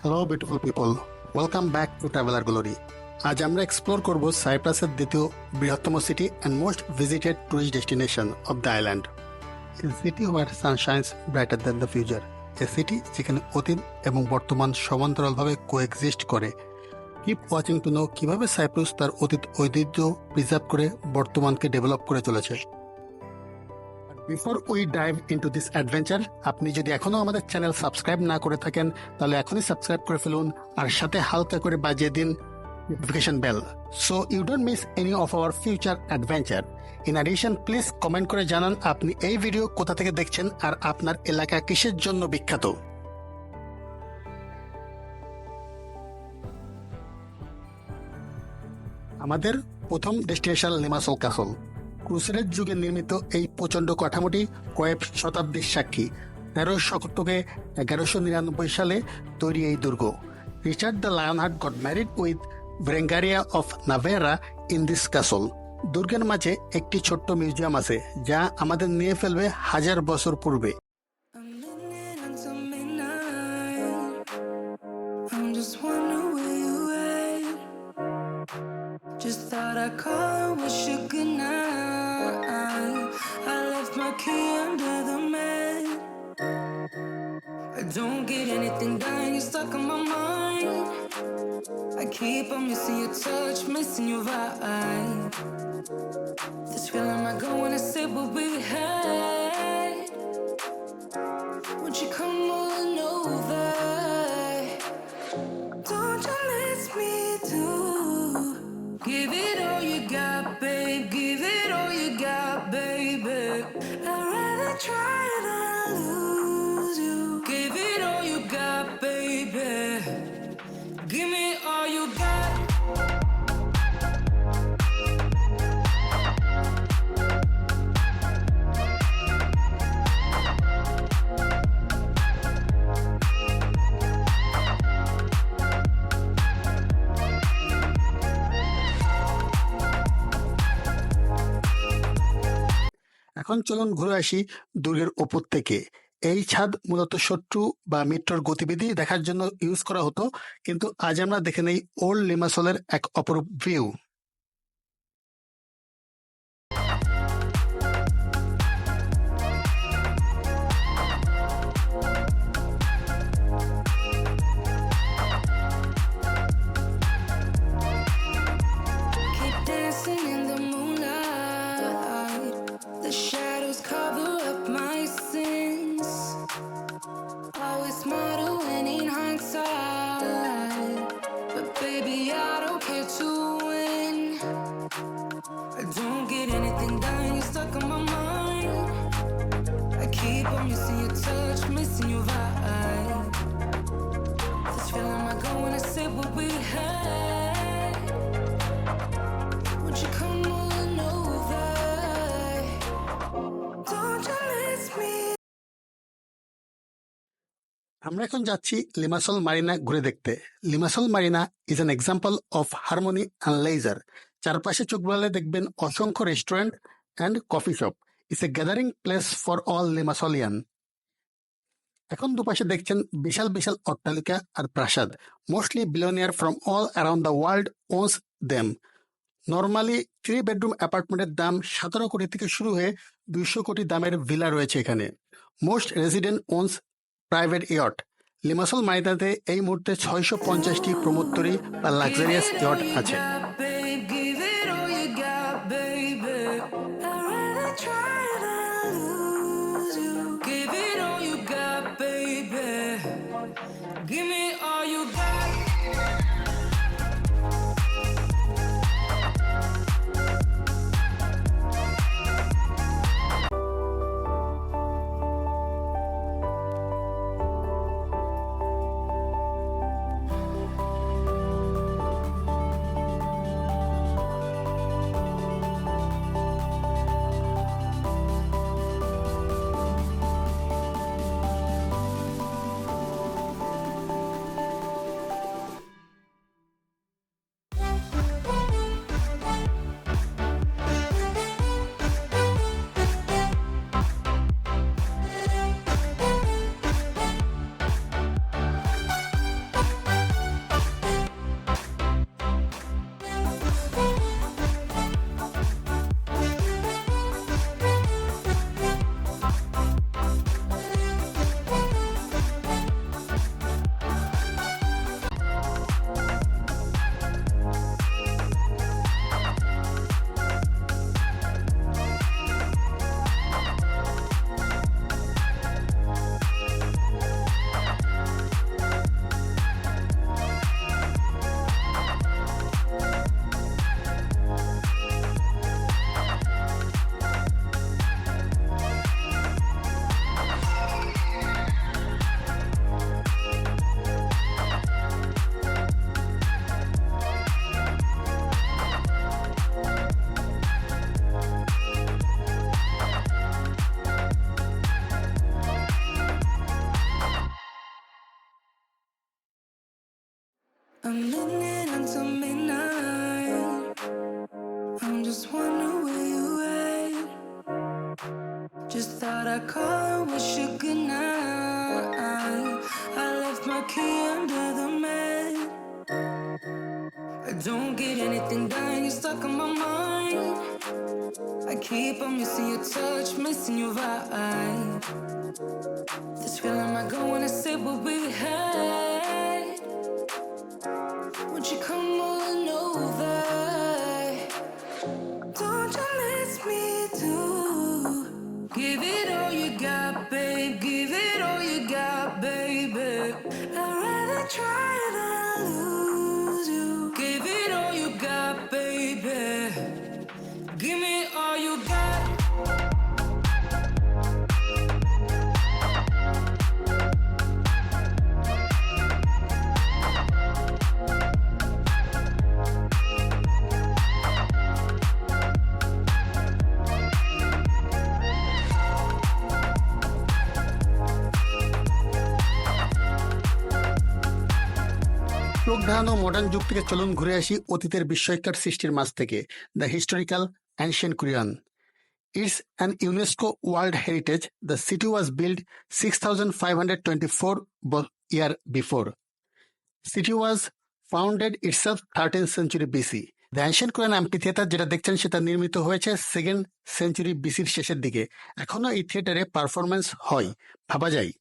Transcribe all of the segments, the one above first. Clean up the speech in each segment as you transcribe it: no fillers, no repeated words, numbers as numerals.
Hello beautiful people, welcome back to Traveller Glory. আজ আমরা explore করব সাইপ্রাসের দ্বিতীয় বৃহত্তম city and most visited tourist destination of the island. A city where sunshine's brighter than the future. A city যেখানে অতীত এবং বর্তমান সমান্তরালভাবে কোএক্সিস্ট করে। কিপ ওয়াচিং টু নো কিভাবে সাইপ্রাস তার অতীত ঐতিহ্য প্রিজার্ভ করে বর্তমানকে ডেভেলপ করে চলেছে। Before we dive into this adventure, আপনি যদি এখনো আমাদের চ্যানেল সাবস্ক্রাইব না করে থাকেন তাহলে এখনই সাবস্ক্রাইব করে ফেলুন আর সাথে হালকা করে বাজিয়ে দিন notification bell, so you don't miss any of our future adventure. In addition, please comment করে জানান আপনি এই ভিডিও কোথা থেকে দেখছেন আর আপনার এলাকা কিসের জন্য বিখ্যাত। আমাদের প্রথম ডেস্টিনেশন লিমাসল ক্যাসল। ক্রুসেডের যুগে নির্মিত এই প্রচণ্ড কাঠামোটি কয়েক শতাব্দীর সাক্ষী। 13শ শতকে 1199 সালে তৈরি এই দুর্গ। Richard the Lionheart got married with Berengaria of Navarre in this castle. দুর্গের মাঝে একটি ছোট্ট মিউজিয়াম আছে যা আমাদের নিয়ে ফেলবে হাজার বছর পূর্বে। Just thought I'd call, wish you good night. I left my key under the mat. I don't get anything done, you're stuck on my mind. I keep on missing your touch, missing your vibe. This feeling I go when I say what we had. Won't you come on over? Don't you miss me too? Give it all you got, babe. Give it all you got, baby. I'd rather try than lose you. Give it all you got, baby. Give me all you got. এখন চলুন ঘুরে আসি দুর্গের ওপর থেকে। এই ছাদ মূলত শত্রু বা মিত্রর গতিবিধি দেখার জন্য ইউজ করা হতো, কিন্তু আজ আমরা দেখে নেই ওল্ড লিমাসলের এক অপরূপ view. Keep dancing in the moonlight. The shadows cover up my sins. Always smarter when in hindsight. But baby, I don't care to win. I don't get anything done, you're stuck on my mind. I keep on missing your touch, missing your vibe. This feeling I go when I say what we had. Won't you come on over? Don't you miss me? আমরা এখন যাচ্ছি Limassol marina ঘুরে দেখতে। Limassol marina is an example of harmony and leisure. চারপাশে চোখ বুলালে দেখবেন অসংখ্য restaurant and coffee shop. It's a gathering place for all Limassolian. এখন দুপাশে দেখছেন বিশাল বিশাল অট্টালিকা আর প্রাসাদ। Mostly billionaire from all around the world owns them. Normally 3 bedroom অ্যাপার্টমেন্টের দাম 17 কোটি থেকে শুরু হয়ে 200 কোটি দামের ভিলা রয়েছে এখানে। Most resident owns private yacht. Limassol মারিনাতে এই মুহূর্তে 650টি প্রমোত্তরী বা লাক্সারিয়াস ইয়ট আছে। Babe, give it all you got, baby. I'd rather try than lose you. Give it all you got, baby. Give me all you got. I'm living until midnight. I'm just wondering where you at. Just thought I'd call and wish you good night. I left my key under the mat. I don't get anything done, you're stuck on my mind. I keep on missing your touch, missing your vibe. This feeling I go when I say what we had. Would you come on over? Don't you miss me too? Give it all you got, babe. Give it all you got, baby. I'd rather try than lose you. Give it all you got, baby. Give me all you got. Pragyan ও modern যুগ থেকে চলুন ঘুরে আসি অতীতের বিস্ময়কর সৃষ্টির মাঝ থেকে the historical ancient Korean. It's an UNESCO World Heritage. The city was built 6524 year before. City was founded itself 13th century BC. The ancient Korean amphitheater যেটা দেখছেন সেটা নির্মিত হয়েছে 2nd century BC-র শেষের দিকে। এখনো এই থিয়েটারে পারফরমেন্স হয়, ভাবা যায়।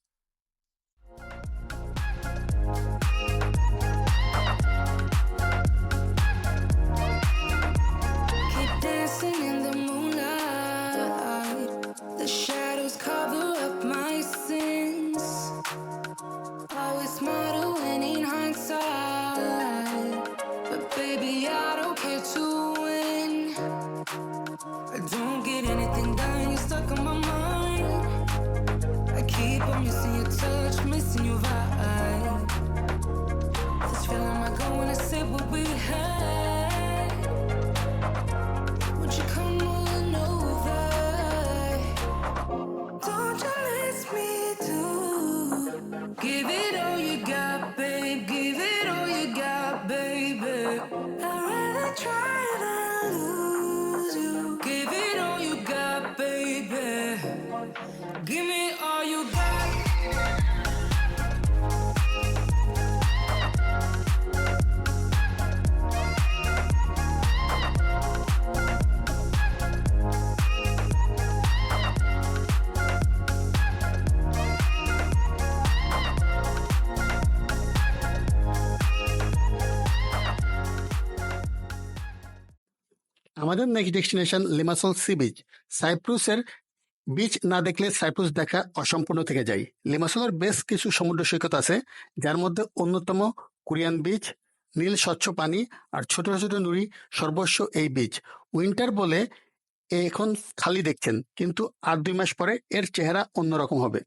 Keep dancing in the moonlight. The shadows cover up my sins. Always smarter when in hindsight. But baby, I don't care to win. I don't get anything done, you're stuck on my mind. I keep on missing your touch, missing your vibe. This feeling I go when I say what we had. Would you come on over? Don't you miss me too? Give it all you got, babe. Give it all you got, baby. I'd rather try than lose you. Give it all you got, baby. Give me all you got. আমাদের next destination Limassol sea beach. সাইপ্রুসের beach না দেখলে সাইপ্রুস দেখা অসম্পূর্ণ থেকে যায়। লিমাসলের বেশ কিছু সমুদ্র সৈকত আছে, যার মধ্যে অন্যতম কোরিয়ান বিচ, নীল স্বচ্ছ পানি আর ছোট ছোট নুড়ি সর্বস্ব এই বিচ। উইন্টার বলে এখন খালি দেখছেন, কিন্তু আর 2 মাস পরে এর চেহারা অন্যরকম হবে।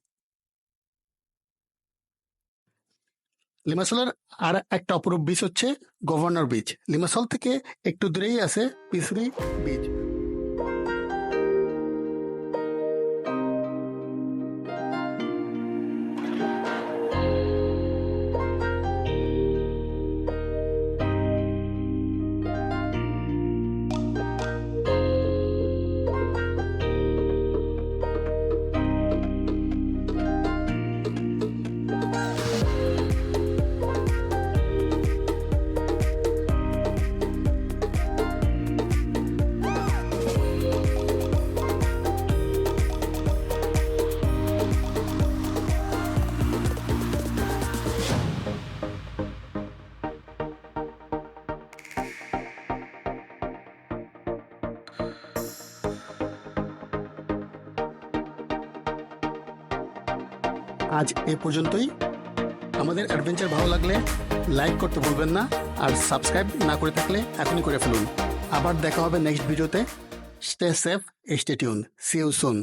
লিমাসলের আর একটা অপরূপ বিচ হচ্ছে গভর্নর বিচ। লিমাসল থেকে একটু দূরেই আছে পিসুরি বিচ। আজ এ পর্যন্তই। আমাদের অ্যাডভেঞ্চার ভালো লাগলে লাইক করতে ভুলবেন না, আর সাবস্ক্রাইব না করে থাকলে এখনই করে ফেলুন। আবার দেখা হবে নেক্সট ভিডিওতে। Stay safe, stay tune, see you soon.